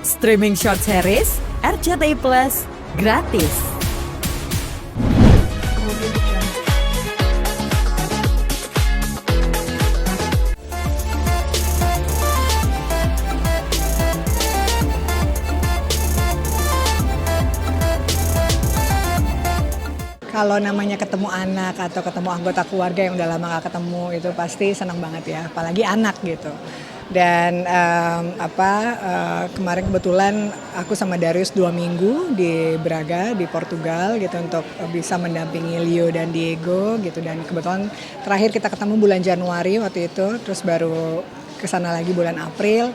Streaming short series RCTI Plus gratis. Kalau namanya ketemu anak atau ketemu anggota keluarga yang udah lama gak ketemu itu pasti senang banget ya, apalagi anak gitu. Dan kemarin kebetulan aku sama Darius 2 minggu di Braga di Portugal gitu untuk bisa mendampingi Leo dan Diego gitu. Dan kebetulan terakhir kita ketemu bulan Januari waktu itu, terus baru kesana lagi bulan April.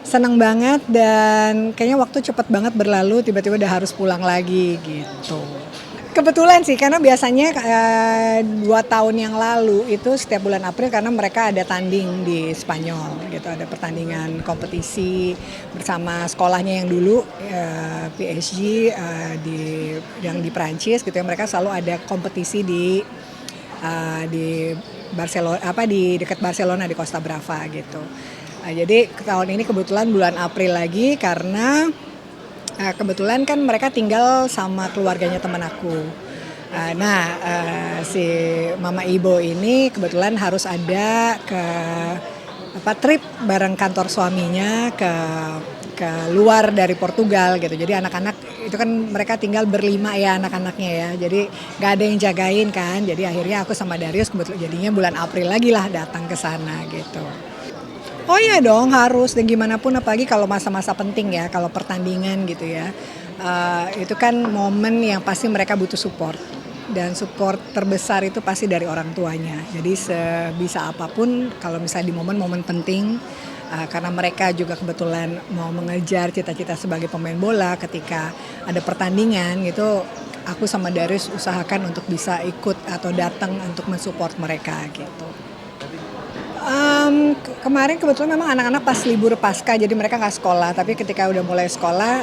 Senang banget dan kayaknya waktu cepet banget berlalu, tiba-tiba udah harus pulang lagi gitu. Kebetulan sih, karena biasanya 2 tahun yang lalu itu setiap bulan April karena mereka ada tanding di Spanyol gitu, ada pertandingan kompetisi bersama sekolahnya yang dulu PSG yang di Prancis gitu ya, mereka selalu ada kompetisi di Barcelona di dekat Barcelona di Costa Brava gitu. Jadi tahun ini kebetulan bulan April lagi karena kebetulan kan mereka tinggal sama keluarganya teman aku. Si Mama Ibo ini kebetulan harus ada trip bareng kantor suaminya ke luar dari Portugal gitu. Jadi anak-anak itu kan mereka tinggal berlima ya anak-anaknya ya. Jadi nggak ada yang jagain kan. Jadi akhirnya aku sama Darius kebetulan jadinya bulan April lagi lah datang ke sana gitu. Oh iya dong, harus dan gimana pun, apalagi kalau masa-masa penting ya, kalau pertandingan gitu ya. Itu kan momen yang pasti mereka butuh support. Dan support terbesar itu pasti dari orang tuanya. Jadi sebisa apapun kalau misalnya di momen-momen penting, karena mereka juga kebetulan mau mengejar cita-cita sebagai pemain bola, ketika ada pertandingan gitu, aku sama Darius usahakan untuk bisa ikut atau datang untuk mensupport mereka gitu. Kemarin kebetulan memang anak-anak pas libur pasca jadi mereka nggak sekolah, tapi ketika udah mulai sekolah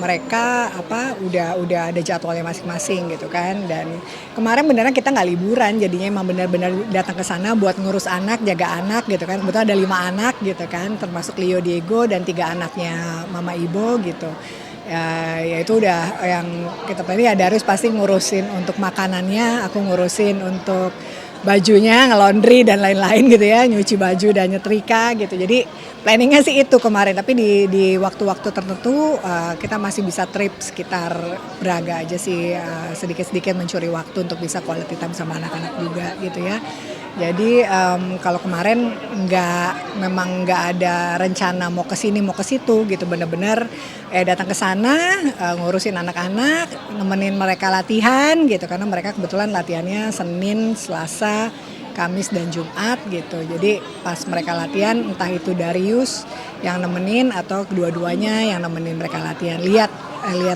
mereka udah ada jadwalnya masing-masing gitu kan. Dan kemarin beneran kita nggak liburan, jadinya emang benar-benar datang ke sana buat ngurus anak, jaga anak gitu kan. Kebetulan ada 5 anak gitu kan, termasuk Leo, Diego dan 3 anaknya Mama Ibo gitu. Ya itu udah yang kita pilih ya. Darius pasti ngurusin untuk makanannya, aku ngurusin untuk bajunya, ngelondri dan lain-lain gitu ya, nyuci baju dan nyetrika gitu. Jadi planningnya sih itu kemarin, tapi di waktu-waktu tertentu kita masih bisa trip sekitar Braga aja sih, sedikit-sedikit mencuri waktu untuk bisa quality time sama anak-anak juga gitu ya. Jadi kalau kemarin memang nggak ada rencana mau ke sini mau ke situ gitu, bener-bener datang ke sana ngurusin anak-anak, nemenin mereka latihan gitu, karena mereka kebetulan latihannya Senin, Selasa, Kamis dan Jumat gitu. Jadi pas mereka latihan entah itu Darius yang nemenin atau kedua-duanya yang nemenin mereka latihan, lihat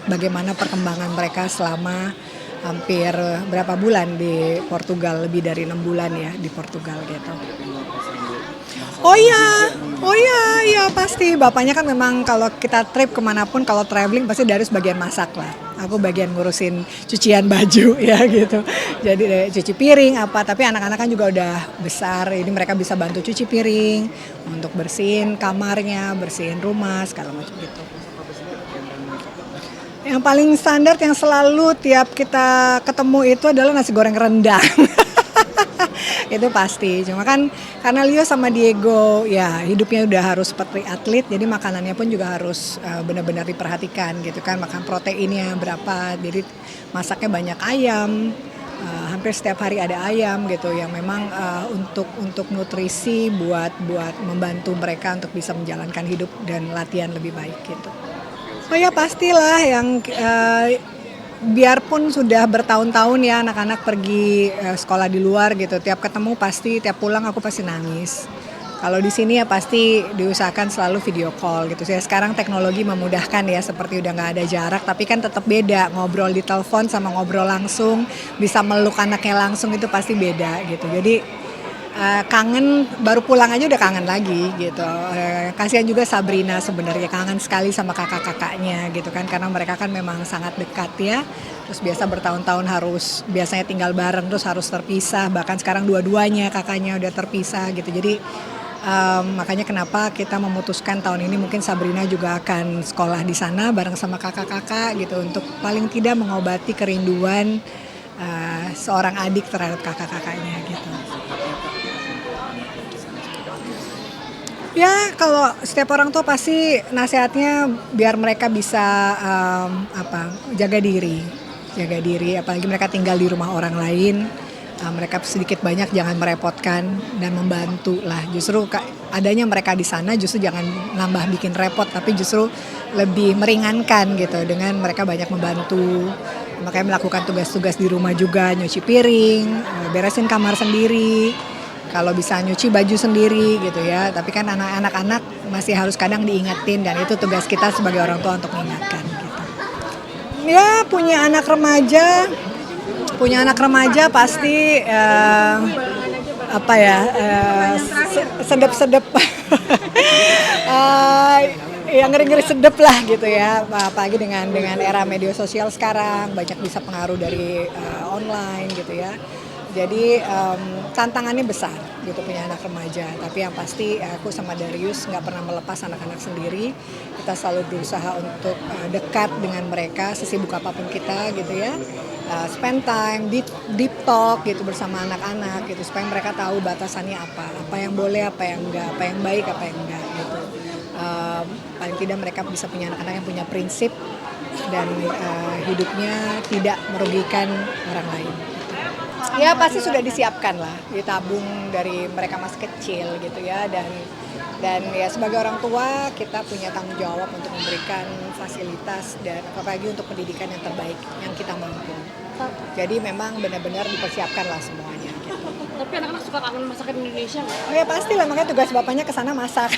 bagaimana perkembangan mereka selama hampir berapa bulan di Portugal, lebih dari 6 bulan ya di Portugal gitu. Oh iya pasti. Bapaknya kan memang kalau kita trip kemanapun, kalau traveling pasti Darius bagian masak lah. Aku bagian ngurusin cucian baju ya gitu. Jadi cuci piring tapi anak-anak kan juga udah besar. Ini mereka bisa bantu cuci piring, untuk bersihin kamarnya, bersihin rumah, segala macam gitu. Yang paling standar yang selalu tiap kita ketemu itu adalah nasi goreng rendang. Itu pasti. Cuma kan karena Leo sama Diego ya hidupnya udah harus seperti atlet, jadi makanannya pun juga harus benar-benar diperhatikan gitu kan. Makan proteinnya berapa. Jadi masaknya banyak ayam. Hampir setiap hari ada ayam gitu yang memang untuk nutrisi buat membantu mereka untuk bisa menjalankan hidup dan latihan lebih baik gitu. Oh ya pastilah, yang biarpun sudah bertahun-tahun ya anak-anak pergi sekolah di luar gitu, tiap ketemu pasti, tiap pulang aku pasti nangis. Kalau di sini ya pasti diusahakan selalu video call gitu. Sekarang teknologi memudahkan ya, seperti udah nggak ada jarak, tapi kan tetap beda ngobrol di telepon sama ngobrol langsung, bisa meluk anaknya langsung itu pasti beda gitu. Jadi kangen, baru pulang aja udah kangen lagi gitu. Kasihan juga Sabrina sebenarnya, kangen sekali sama kakak-kakaknya gitu kan, karena mereka kan memang sangat dekat ya. Terus biasa bertahun-tahun biasanya tinggal bareng terus harus terpisah, bahkan sekarang dua-duanya kakaknya udah terpisah gitu. Jadi Makanya kenapa kita memutuskan tahun ini mungkin Sabrina juga akan sekolah di sana bareng sama kakak-kakak gitu untuk paling tidak mengobati kerinduan seorang adik terhadap kakak-kakaknya gitu. Ya kalau setiap orang tua pasti nasihatnya biar mereka bisa jaga diri apalagi mereka tinggal di rumah orang lain. Mereka sedikit banyak jangan merepotkan dan membantu lah. Justru adanya mereka di sana justru jangan nambah bikin repot tapi justru lebih meringankan gitu dengan mereka banyak membantu. Makanya melakukan tugas-tugas di rumah juga, nyuci piring, beresin kamar sendiri. Kalau bisa nyuci baju sendiri gitu ya. Tapi kan anak-anak masih harus kadang diingetin dan itu tugas kita sebagai orang tua untuk mengingatkan gitu. Ya punya anak remaja pasti sedep-sedep yang ngeri-ngeri sedep lah gitu ya, apalagi dengan era media sosial sekarang banyak bisa pengaruh dari online gitu ya. Jadi tantangannya besar gitu punya anak remaja. Tapi yang pasti aku sama Darius nggak pernah melepas anak-anak sendiri. Kita selalu berusaha untuk dekat dengan mereka sesibuk apapun kita gitu ya. Spend time, deep talk gitu bersama anak-anak gitu supaya mereka tahu batasannya apa yang boleh, apa yang enggak, apa yang baik, apa yang enggak gitu. Paling tidak mereka bisa punya anak-anak yang punya prinsip dan hidupnya tidak merugikan orang lain. Ya pasti sudah disiapkan lah, ditabung dari mereka masih kecil gitu ya dan ya sebagai orang tua kita punya tanggung jawab untuk memberikan fasilitas dan apalagi untuk pendidikan yang terbaik yang kita mampu. Jadi memang benar-benar dipersiapkan lah semuanya. Gitu. Tapi anak-anak suka kangen masakan Indonesia nggak? Oh ya pasti lah, makanya tugas bapaknya ke sana masak.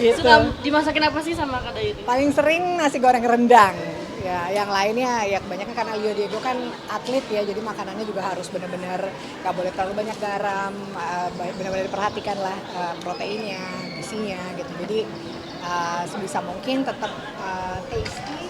Gitu. Suka dimasakin apa sih sama Kak Dayu? Paling sering nasi goreng rendang. Ya, yang lainnya ya kebanyakan karena Leo Diego kan atlet ya, jadi makanannya juga harus benar-benar nggak boleh terlalu banyak garam, benar-benar diperhatikan lah proteinnya, gizinya gitu. Jadi sebisa mungkin tetap tasty.